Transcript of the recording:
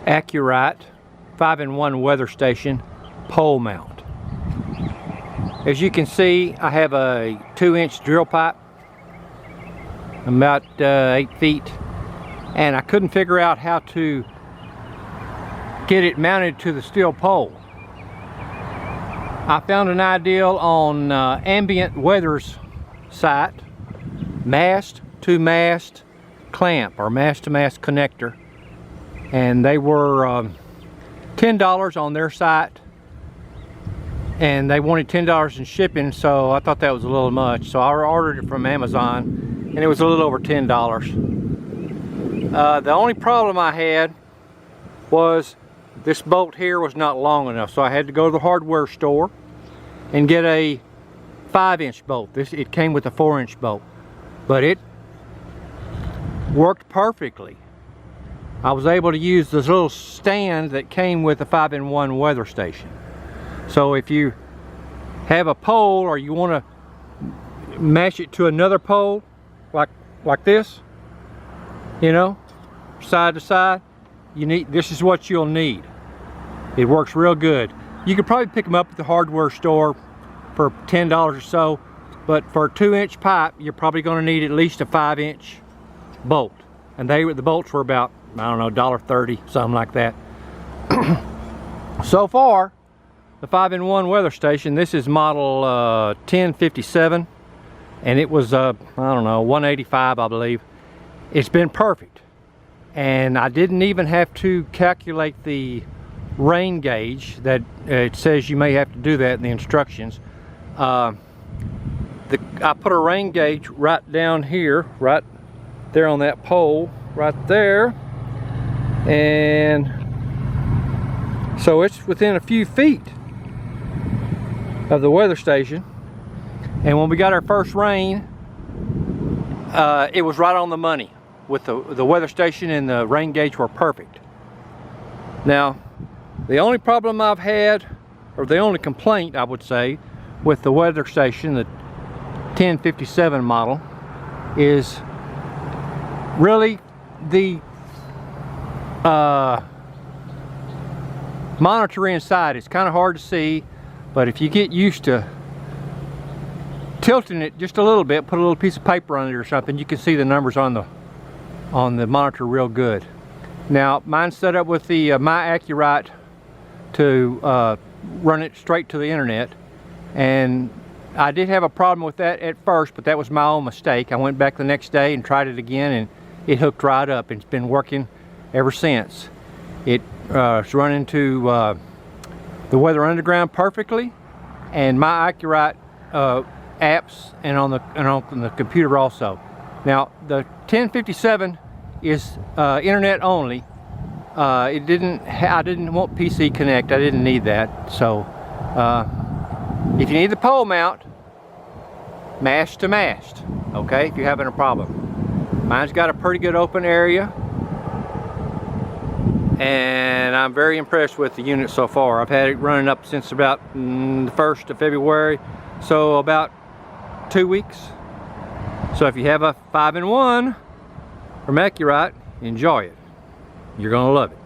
Acurite 5-in-1 weather station pole mount. As you can see, I have a 2-inch drill pipe, about 8 feet, and I couldn't figure out how to get it mounted to the steel pole. I found an ideal on Ambient Weather's site, mast to mast clamp or mast to mast connector, and they were $10 on their site, and they wanted $10 in shipping, so I thought that was a little much, so I ordered it from Amazon, and it was a little over $10. The only problem I had was this bolt here was not long enough, so I had to go to the hardware store and get a 5-inch bolt. It came with a 4-inch bolt, but it worked perfectly. I was able to use this little stand that came with a 5-in-1 weather station. So if you have a pole or you want to match it to another pole like this, you know, side to side, this is what you'll need. It works real good. You could probably pick them up at the hardware store for $10 or so, but for a 2-inch pipe, you're probably going to need at least a 5-inch bolt. And the bolts were about, I don't know, $1.30, something like that. So far, the 5-in-1 weather station, this is model 1057, and it was, I don't know, 185, I believe. It's been perfect. And I didn't even have to calculate the rain gauge that it says you may have to do that in the instructions. I put a rain gauge right down here, right there on that pole, right there. And so it's within a few feet of the weather station. And when we got our first rain, it was right on the money. With the weather station and the rain gauge were perfect. Now, the only problem I've had, or the only complaint I would say, with the weather station, the 1057 model, is really the monitor inside. It's kind of hard to see, but if you get used to tilting it just a little bit, put a little piece of paper on it or something, you can see the numbers on the monitor real good. Now, mine's set up with the my Acurite to run it straight to the internet, and I did have a problem with that at first, but that was my own mistake. I went back the next day and tried it again, and it hooked right up. It's been working ever since. It's running to the Weather Underground perfectly, and my Acurite apps, and on the computer also. Now, the 1057 is internet only. I didn't want PC Connect. I didn't need that. So if you need the pole mount, mast to mast, okay, if you're having a problem. Mine's got a pretty good open area, and I'm very impressed with the unit so far. I've had it running up since about the 1st of February, so about 2 weeks. So if you have a 5-in-1 from Acurite, enjoy it. You're gonna love it.